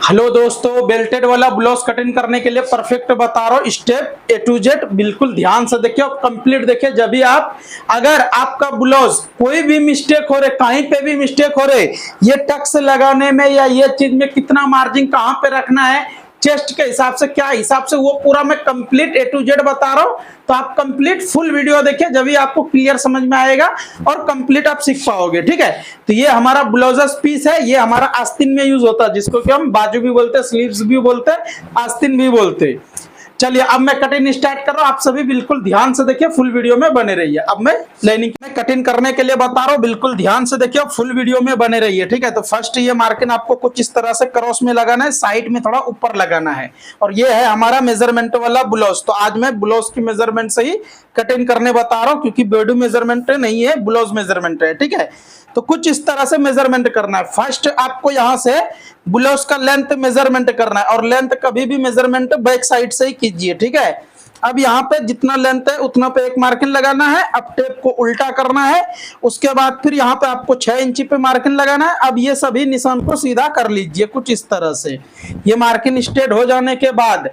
Hello दोस्तों, belted वाला blouse cutting करने के लिए परफेक्ट बता रहा हूँ। स्टेप ए टू जेड बिल्कुल ध्यान से देखिए और कंप्लीट देखिए। जब भी आप अगर आपका ब्लाउज कोई भी मिस्टेक हो रहे, कहीं पे भी मिस्टेक हो रहे, ये टक्स लगाने में या ये चीज में कितना मार्जिन कहाँ पे रखना है, चेस्ट के हिसाब से क्या हिसाब से, वो पूरा मैं कंप्लीट ए टू जेड बता रहा हूँ। तो आप कंप्लीट फुल वीडियो देखिए, जब भी आपको क्लियर समझ में आएगा और कंप्लीट आप सीख पाओगे। ठीक है, तो ये हमारा ब्लाउजर्स पीस है, ये हमारा आस्तीन में यूज होता है, जिसको कि हम बाजू भी बोलते हैं, स्लीव्स भी बोलते हैं, आस्तीन भी बोलते हैं। चलिए अब मैं कटिंग स्टार्ट कर रहा हूँ, आप सभी बिल्कुल ध्यान से देखिए, फुल वीडियो में बने रहिए। अब मैं लाइनिंग में कटिंग करने के लिए बता रहा हूँ, बिल्कुल ध्यान से देखिए, फुल वीडियो में बने रहिए। ठीक है, तो फर्स्ट ये मार्किंग आपको कुछ इस तरह से क्रॉस में लगाना है, साइड में थोड़ा ऊपर लगाना है, और ये है हमारा मेजरमेंट वाला ब्लाउज। तो आज मैं ब्लाउज की मेजरमेंट से ही कटिंग करने बता रहा हूँ, क्योंकि बॉडी मेजरमेंट नहीं है, ब्लाउज मेजरमेंट है। ठीक है, तो कुछ इस तरह से मेजरमेंट करना है। फर्स्ट आपको यहां से ब्लाउज का लेंथ मेजरमेंट करना है, और लेंथ कभी भी मेजरमेंट बैक साइड से ही कीजिए। ठीक है, अब यहाँ पे जितना लेंथ है उतना पे एक मार्किंग लगाना है। अब टेप को उल्टा करना है, उसके बाद फिर यहाँ पे आपको 6 इंची पे मार्किंग लगाना है। अब ये सभी निशान को सीधा कर लीजिए कुछ इस तरह से। ये मार्किंग स्ट्रेट हो जाने के बाद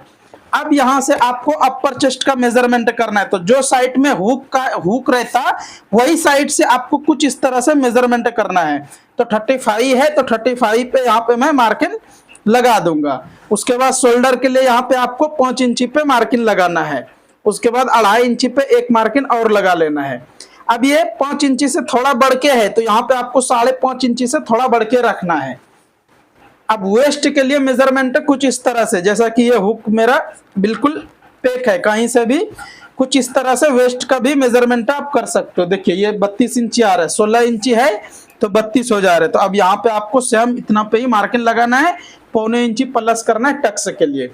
अब यहां से आपको अपर चेस्ट का मेजरमेंट करना है। तो जो साइड में हुक रहता वही साइड से आपको कुछ इस तरह से मेजरमेंट करना है। तो 35 है, तो 35 पे यहाँ पे मैं मार्किंग लगा दूंगा। उसके बाद शोल्डर के लिए यहाँ पे आपको 5 इंची पे मार्किंग लगाना है। उसके बाद 2.5 इंची पे एक मार्किंग और लगा लेना है। अब ये 5 इंची से थोड़ा बढ़ के है, तो यहाँ पे आपको 5.5 इंची से थोड़ा बढ़ के रखना है। अब वेस्ट के लिए मेजरमेंट कुछ इस तरह से, जैसा कि ये हुक मेरा बिल्कुल पैक है, कहीं से भी कुछ इस तरह से वेस्ट का भी मेजरमेंट आप कर सकते हो। देखिए ये 32 इंची आ रहा है, 16 इंची है तो 32 हो जा रहा है। तो अब यहाँ पे आपको सेम इतना पे ही मार्किंग लगाना है, 1.25 इंची प्लस करना है टक्स के लिए।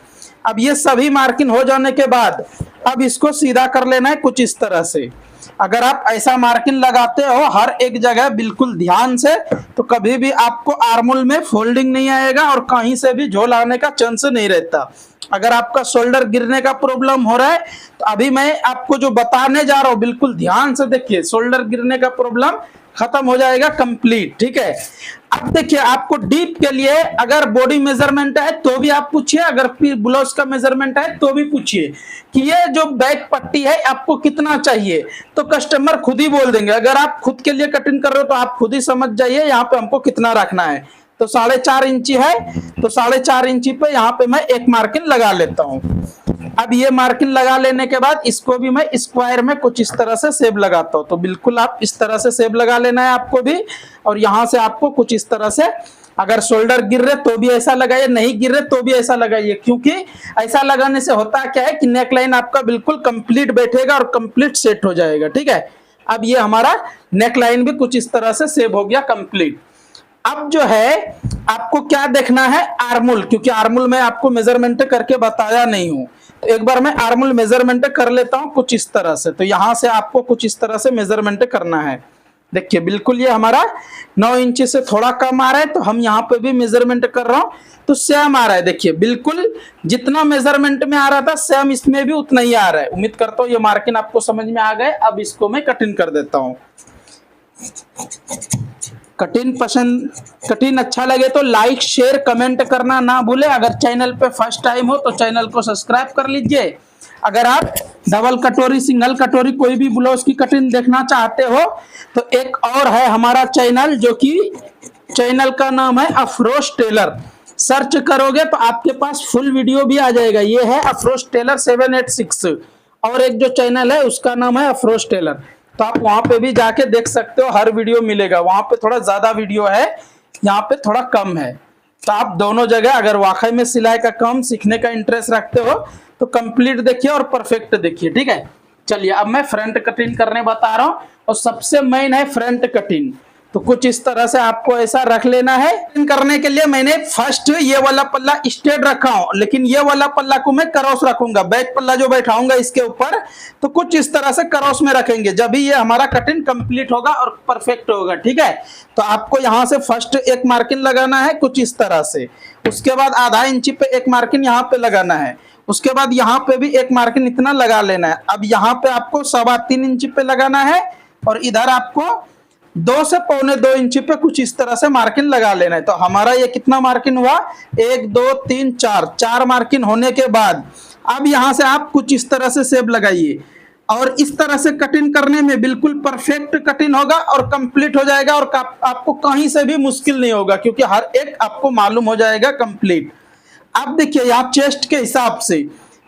अब ये सभी मार्किंग हो जाने के बाद अब इसको सीधा कर लेना है कुछ इस तरह से। अगर आप ऐसा मार्किंग लगाते हो हर एक जगह बिल्कुल ध्यान से, तो कभी भी आपको आर्मोल में फोल्डिंग नहीं आएगा और कहीं से भी झोल आने का चांस नहीं रहता। अगर आपका शोल्डर गिरने का प्रॉब्लम हो रहा है, तो अभी मैं आपको जो बताने जा रहा हूँ बिल्कुल ध्यान से देखिए, शोल्डर गिरने का प्रॉब्लम खत्म हो जाएगा कंप्लीट। ठीक है, अब देखिए आपको डीप के लिए अगर बॉडी मेजरमेंट है तो भी आप पूछिए, अगर ब्लाउज का मेजरमेंट है तो भी पूछिए कि ये जो बैक पट्टी है आपको कितना चाहिए, तो कस्टमर खुद ही बोल देंगे। अगर आप खुद के लिए कटिंग कर रहे हो तो आप खुद ही समझ जाइए यहाँ पे हमको कितना रखना है। तो 4.5 इंची है, तो 4.5 इंची पे यहाँ पे मैं एक मार्किंग लगा लेता हूँ। अब ये मार्किंग लगा लेने के बाद इसको भी मैं स्क्वायर में कुछ इस तरह से शेप लगाता हूँ। तो बिल्कुल आप इस तरह से शेप लगा लेना है आपको भी, और यहाँ से आपको कुछ इस तरह से, अगर शोल्डर गिर रहे तो भी ऐसा लगाइए, नहीं गिर रहे तो भी ऐसा लगाइए, क्योंकि ऐसा लगाने से होता क्या है कि नेक लाइन आपका बिल्कुल कंप्लीट बैठेगा और कंप्लीट सेट हो जाएगा। ठीक है, अब ये हमारा नेक लाइन भी कुछ इस तरह से सेट हो गया कंप्लीट। अब जो है आपको क्या देखना है, आर्मोल, क्योंकि आर्मोल में आपको मेजरमेंट करके बताया नहीं हूं, तो एक बार मैं आर्मोल मेजरमेंट कर लेता हूं कुछ इस तरह से। तो यहां से आपको कुछ इस तरह से मेजरमेंट करना है। देखिए बिल्कुल ये हमारा 9 इंची से थोड़ा कम आ रहा है, तो हम यहाँ पे भी मेजरमेंट कर रहा हूँ तो सेम आ रहा है। देखिए बिल्कुल जितना मेजरमेंट में आ रहा था सेम इसमें भी उतना ही आ रहा है। उम्मीद करता हूँ ये मार्किंग आपको समझ में आ गए। अब इसको मैं कटिंग कर देता हूँ। कटिंग अच्छा लगे तो लाइक शेयर कमेंट करना ना भूले। अगर चैनल पे फर्स्ट टाइम हो तो चैनल को सब्सक्राइब कर लीजिए। अगर आप डबल कटोरी सिंगल कटोरी कोई भी ब्लाउज की कटिंग देखना चाहते हो तो एक और है हमारा चैनल, जो कि चैनल का नाम है अफरोज टेलर। सर्च करोगे तो आपके पास फुल वीडियो भी आ जाएगा। ये है अफरोज टेलर 786, और एक जो चैनल है उसका नाम है अफरोज टेलर। तो आप वहां पे भी जाके देख सकते हो, हर वीडियो मिलेगा। वहां पे थोड़ा ज्यादा वीडियो है, यहाँ पे थोड़ा कम है। तो आप दोनों जगह अगर वाकई में सिलाई का काम सीखने का इंटरेस्ट रखते हो तो कंप्लीट देखिए और परफेक्ट देखिए। ठीक है, चलिए अब मैं फ्रंट कटिंग करने बता रहा हूँ, और सबसे मेन है फ्रंट कटिंग। तो कुछ इस तरह से आपको ऐसा रख लेना है। करने के लिए मैंने फर्स्ट ये वाला पल्ला स्ट्रेट रखा हूं, लेकिन ये वाला पल्ला को मैं क्रॉस रखूंगा। बैक पल्ला जो बैठाऊंगा इसके ऊपर, तो कुछ इस तरह से क्रॉस में रखेंगे, जब भी ये हमारा कटिंग कंप्लीट होगा और परफेक्ट होगा। ठीक है, तो आपको यहां से फर्स्ट एक मार्किंग लगाना है कुछ इस तरह से। उसके बाद 1/2 इंची पे एक मार्किंग यहाँ पे लगाना है। उसके बाद यहाँ पे भी एक मार्किंग इतना लगा लेना है। अब यहाँ पे आपको 3.25 इंची पे लगाना है, और इधर आपको 2 से 1.25 इंची पे कुछ इस तरह से मार्किंग लगा लेना है। तो हमारा ये कितना मार्किंग हुआ, 1 2 3 4 मार्किंग होने के बाद अब यहां से आप कुछ इस तरह से शेप लगाइए और इस तरह से कटिंग करने में बिल्कुल परफेक्ट कटिंग होगा और कंप्लीट हो जाएगा और आपको कहीं से भी मुश्किल नहीं होगा क्योंकि हर एक आपको मालूम हो जाएगा कंप्लीट। अब देखिए यहाँ चेस्ट के हिसाब से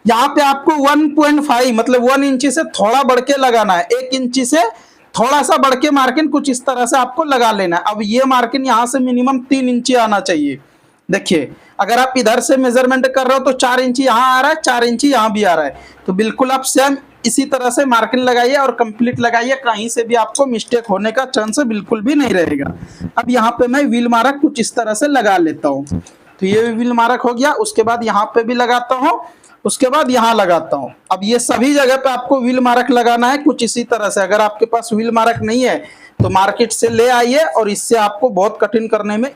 यहाँ पे आपको 1.5 मतलब 1 इंची से थोड़ा बढ़ के लगाना है, 1 इंची से थोड़ा सा बढ़ के मार्किंग कुछ इस तरह से आपको लगा लेना है। अब ये मार्किंग यहाँ से मिनिमम 3 इंची आना चाहिए। देखिए अगर आप इधर से मेजरमेंट कर रहे हो तो 4 इंची यहाँ आ रहा है, 4 इंची यहाँ भी आ रहा है, तो बिल्कुल आप सेम इसी तरह से मार्किंग लगाइए और कंप्लीट लगाइए, कहीं से भी आपको मिस्टेक होने का चांस बिल्कुल भी नहीं रहेगा। अब यहाँ पे मैं व्हील मार्क कुछ इस तरह से लगा लेता हूँ। तो ये व्हील मार्क हो गया, उसके बाद यहाँ पे भी लगाता हूँ, उसके बाद यहाँ लगाता हूँ। अब ये सभी जगह पे आपको व्हील मार्क लगाना है कुछ इसी तरह से। अगर आपके पास व्हील मार्क नहीं है तो मार्केट से ले आइए और इससे आपको बहुत कठिन करने में।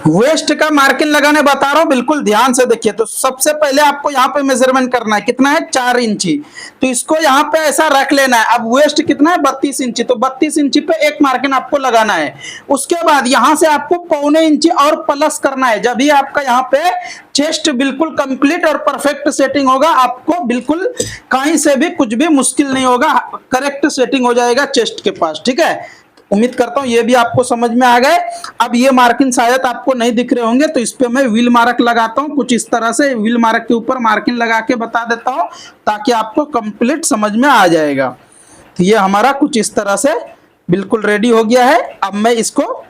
वेस्ट का मार्किंग लगाने बता रहा हूं, बिल्कुल ध्यान से देखिए। तो सबसे पहले आपको यहाँ पे मेजरमेंट करना है, कितना है 4 इंची, तो इसको यहाँ पे ऐसा रख लेना है। अब वेस्ट कितना है 32 इंची, तो 32 इंची पे एक मार्किंग आपको लगाना है। उसके बाद यहाँ से आपको 1.25 इंची और प्लस करना है, जब भी आपका यहाँ पे चेस्ट बिल्कुल कंप्लीट और परफेक्ट सेटिंग होगा, आपको बिल्कुल कहीं से भी कुछ भी मुश्किल नहीं होगा, करेक्ट सेटिंग हो जाएगा चेस्ट के पास। ठीक है, उम्मीद करता हूं ये भी आपको समझ में आ गए। अब ये मार्किंग शायद आपको नहीं दिख रहे होंगे, तो इस पे मैं व्हील मार्क लगाता हूं कुछ इस तरह से। व्हील मार्क के ऊपर मार्किंग लगा के बता देता हूं ताकि आपको कंप्लीट समझ में आ जाएगा। तो ये हमारा कुछ इस तरह से बिल्कुल रेडी हो गया है। अब मैं इसको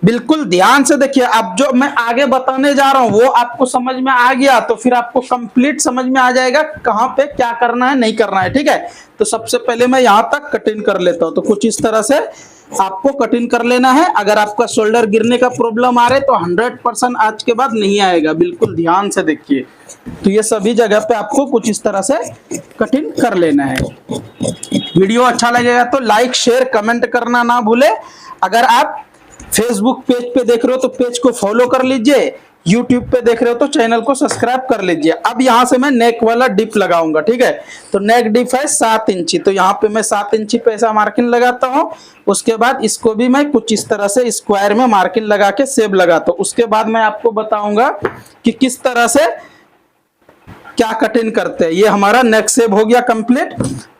बिल्कुल ध्यान से देखिए, अब जो मैं आगे बताने जा रहा हूं वो आपको समझ में आ गया तो फिर आपको कंप्लीट समझ में आ जाएगा कहां पे क्या करना है नहीं करना है। ठीक है, तो सबसे पहले मैं यहां तक कटिंग कर लेता हूं। तो कुछ इस तरह से आपको कटिंग कर लेना है। अगर आपका शोल्डर गिरने का प्रॉब्लम आ रहा है तो 100% आज के बाद नहीं आएगा, बिल्कुल ध्यान से देखिए। तो ये सभी जगह पे आपको कुछ इस तरह से कटिंग कर लेना है। वीडियो अच्छा लगेगा तो लाइक शेयर कमेंट करना ना भूले। अगर आप फेसबुक पेज पे देख रहे हो तो पेज को फॉलो कर लीजिए, यूट्यूब पे देख रहे हो तो चैनल को सब्सक्राइब कर लीजिए। अब यहाँ से मैं नेक वाला डिप लगाऊंगा। ठीक है, तो नेक डिप है 7 इंची, तो यहाँ पे मैं 7 इंची पे ऐसा मार्किंग लगाता हूँ। उसके बाद इसको भी मैं कुछ इस तरह से स्क्वायर में मार्किंग लगा के शेप लगाता हूँ। उसके बाद मैं आपको बताऊंगा कि किस तरह से क्या कटिंग करते हैं। ये हमारा नेक शेप हो गया कंप्लीट।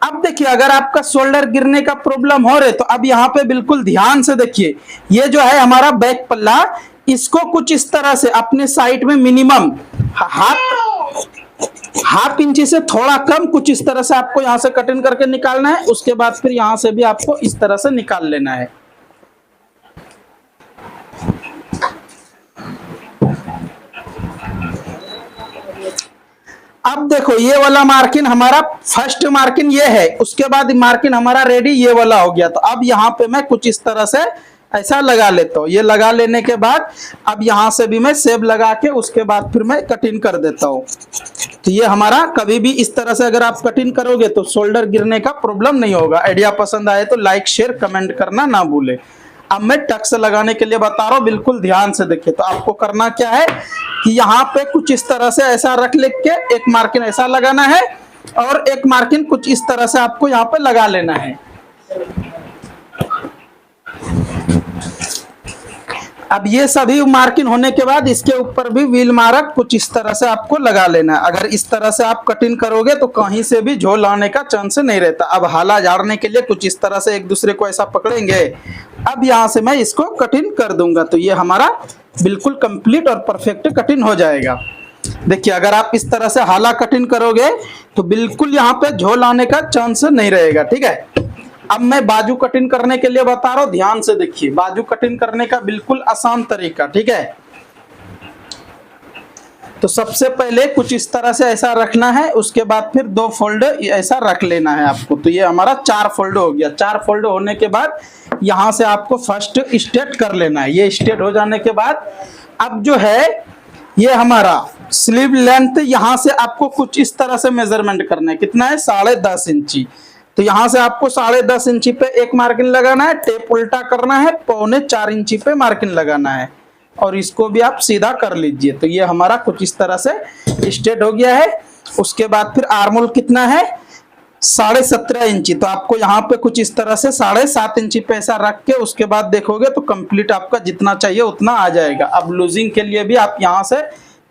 अब देखिए अगर आपका शोल्डर गिरने का प्रॉब्लम हो रहे तो अब यहाँ पे बिल्कुल ध्यान से देखिए, ये जो है हमारा बैक पल्ला, इसको कुछ इस तरह से अपने साइड में मिनिमम हाफ इंची से थोड़ा कम कुछ इस तरह से आपको यहां से कटिंग करके निकालना है। उसके बाद फिर यहां से भी आपको इस तरह से निकाल लेना है। अब देखो ये वाला मार्किंग हमारा फर्स्ट मार्किंग ये है, उसके बाद मार्किंग हमारा रेडी ये वाला हो गया। तो अब यहाँ पे मैं कुछ इस तरह से ऐसा लगा लेता हूँ। ये लगा लेने के बाद अब यहाँ से भी मैं शेप लगा के उसके बाद फिर मैं कटिंग कर देता हूँ। तो ये हमारा कभी भी इस तरह से अगर आप कटिंग करोगे तो शोल्डर गिरने का प्रॉब्लम नहीं होगा। आइडिया पसंद आए तो लाइक शेयर कमेंट करना ना भूले। अब मैं टक्स लगाने के लिए बता रहा हूँ, बिल्कुल ध्यान से देखिए। तो आपको करना क्या है कि यहाँ पे कुछ इस तरह से ऐसा रख लिख के एक मार्किंग ऐसा लगाना है और एक मार्किंग कुछ इस तरह से आपको यहाँ पे लगा लेना है। अब ये सभी मार्किंग होने के बाद इसके ऊपर भी व्हील मार्क कुछ इस तरह से आपको लगा लेना है। अगर इस तरह से आप कटिंग करोगे तो कहीं से भी झोल आने का चांस नहीं रहता। अब हाला झाड़ने के लिए कुछ इस तरह से एक दूसरे को ऐसा पकड़ेंगे। अब यहाँ से मैं इसको कटिंग कर दूंगा तो ये हमारा बिल्कुल कंप्लीट और परफेक्ट कटिंग हो जाएगा। देखिए अगर आप इस तरह से हाला कटिंग करोगे तो बिल्कुल यहाँ पे झोल आने का चांस नहीं रहेगा। ठीक है, अब मैं बाजू कटिंग करने के लिए बता रहा हूं, ध्यान से देखिए। बाजू कटिंग करने का बिल्कुल आसान तरीका। ठीक है, तो सबसे पहले कुछ इस तरह से ऐसा रखना है, उसके बाद फिर 2 फोल्ड ऐसा रख लेना है आपको। तो ये हमारा 4 फोल्ड हो गया। 4 फोल्ड होने के बाद यहां से आपको फर्स्ट स्ट्रेट कर लेना है। ये स्ट्रेट हो जाने के बाद अब जो है ये हमारा स्लीव लेंथ यहां से आपको कुछ इस तरह से मेजरमेंट करना है। कितना है 10.5 इंची। तो यहां से आपको 10.5 इंची पे एक मार्किंग लगाना है, टेप उल्टा करना है, 3.25 इंची पे मार्किंग लगाना है और इसको भी आप सीधा कर लीजिए। तो ये हमारा कुछ इस तरह से स्ट्रेट हो गया है। उसके बाद फिर आर्मोल कितना है 17.5 इंची। तो आपको यहाँ पे कुछ इस तरह से 7.5 इंची पे ऐसा रख के उसके बाद देखोगे तो कंप्लीट आपका जितना चाहिए उतना आ जाएगा। अब लूजिंग के लिए भी आप यहाँ से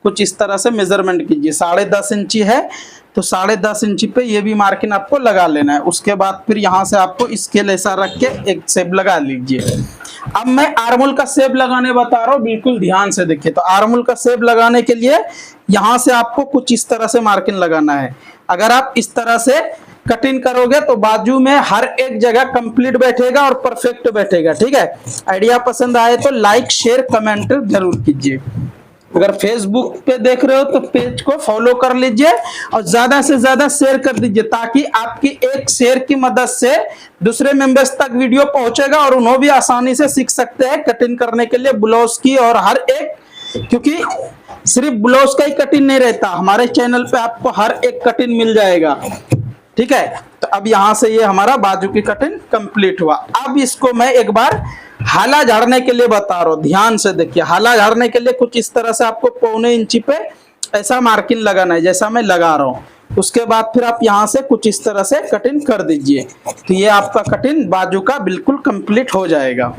कुछ इस तरह से मेजरमेंट कीजिए। 10.5 इंची है तो 10.5 इंची पे ये भी मार्किंग आपको लगा लेना है। उसके बाद फिर यहाँ से आपको स्केल ऐसा रख के एक शेप लगा लीजिए। अब मैं आर्मोल का शेप लगाने बता रहा हूँ, बिल्कुल ध्यान से देखिए। तो आर्मोल का शेप लगाने के लिए यहाँ से आपको कुछ इस तरह से मार्किंग लगाना है। अगर आप इस तरह से कटिंग करोगे तो बाजू में हर एक जगह कंप्लीट बैठेगा और परफेक्ट बैठेगा। ठीक है, आइडिया पसंद आए तो लाइक शेयर कमेंट जरूर कीजिए। अगर फेसबुक पे देख रहे हो तो पेज को फॉलो कर लीजिए और ज्यादा से ज्यादा शेयर कर दीजिए, ताकि आपकी एक शेयर की मदद से दूसरे मेंबर्स तक वीडियो पहुंचेगा और उन्होंने भी आसानी से सीख सकते हैं कटिंग करने के लिए ब्लाउज की। और हर एक, क्योंकि सिर्फ ब्लाउज का ही कटिंग नहीं रहता, हमारे चैनल पे आपको हर एक कटिंग मिल जाएगा। ठीक है, तो अब यहां से ये हमारा बाजू की कटिंग कंप्लीट हुआ। अब इसको मैं एक बार हाला झाड़ने के लिए बता रहा हूं, ध्यान से देखिए। हाला झाड़ने के लिए कुछ इस तरह से आपको 1.25 इंची पे ऐसा मार्किंग लगाना है जैसा मैं लगा रहा हूं। उसके बाद फिर आप यहां से कुछ इस तरह से कटिंग कर दीजिए, तो ये आपका कटिंग बाजू का बिल्कुल कंप्लीट हो जाएगा।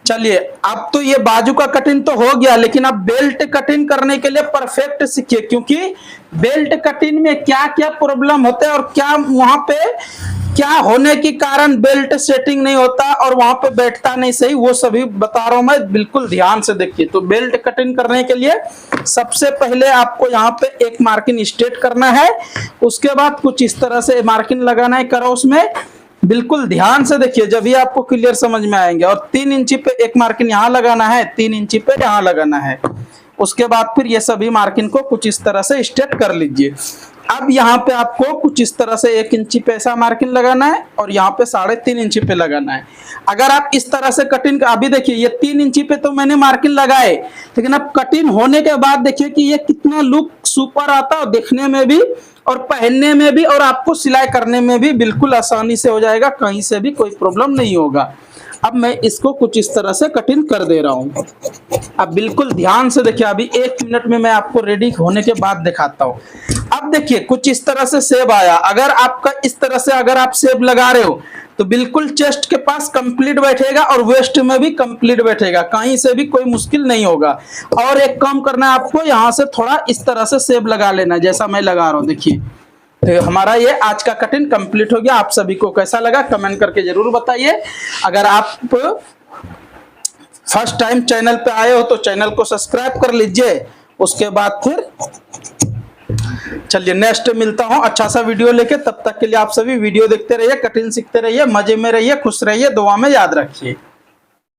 चलिए, अब तो ये बाजू का कटिंग तो हो गया, लेकिन अब बेल्ट कटिंग करने के लिए परफेक्ट सीखिए, क्योंकि बेल्ट कटिंग में क्या क्या प्रॉब्लम होते हैं और क्या वहां पे क्या होने के कारण बेल्ट सेटिंग नहीं होता और वहां पे बैठता नहीं सही, वो सभी बता रहा हूं मैं, बिल्कुल ध्यान से देखिए। तो बेल्ट कटिंग करने के लिए सबसे पहले आपको यहाँ पे एक मार्किंग स्ट्रेट करना है। उसके बाद कुछ इस तरह से मार्किंग लगाना है क्रॉस में, बिल्कुल ध्यान से देखिए, जब भी आपको क्लियर समझ में आएंगे। और 3 इंची पे एक मार्किंग यहाँ लगाना है, 3 इंची पे यहाँ लगाना है। उसके बाद फिर ये सभी मार्किंग को कुछ इस तरह से स्ट्रेट कर लीजिए। अब यहाँ पे आपको कुछ इस तरह से 1 इंची पे ऐसा मार्किंग लगाना है और यहाँ पे 3.5 इंची पे लगाना है। अगर आप इस तरह से कटिंग, अभी देखिए ये 3 इंची पे तो मैंने मार्किंग लगाए, लेकिन अब कटिंग होने के बाद देखिए कि ये कितना लुक सुपर आता है, देखने में भी और पहनने में भी, और आपको सिलाई करने में भी बिल्कुल आसानी से हो जाएगा, कहीं से भी कोई प्रॉब्लम नहीं होगा। अब मैं इसको कुछ इस तरह से कटिंग कर दे रहा हूं। अब बिल्कुल ध्यान से देखिए, अभी 1 मिनट में मैं आपको रेडी होने के बाद दिखाता हूं। अब देखिए कुछ इस तरह से शेप आया। अगर आपका इस तरह से अगर आप शेप लगा रहे हो तो बिल्कुल चेस्ट के पास कंप्लीट बैठेगा और वेस्ट में भी कंप्लीट बैठेगा, कहीं से भी कोई मुश्किल नहीं होगा। और एक काम करना है आपको, यहाँ से थोड़ा इस तरह से शेप लगा लेना जैसा मैं लगा रहा हूँ। देखिए, तो हमारा ये आज का कटिंग कंप्लीट हो गया। आप सभी को कैसा लगा कमेंट करके जरूर बताइए। अगर आप फर्स्ट टाइम चैनल पे आए हो तो चैनल को सब्सक्राइब कर लीजिए। उसके बाद फिर चलिए नेक्स्ट मिलता हूं अच्छा सा वीडियो लेके। तब तक के लिए आप सभी वीडियो देखते रहिए, कटिंग सीखते रहिए, मजे में रहिए, खुश रहिए, दुआ में याद रखिए।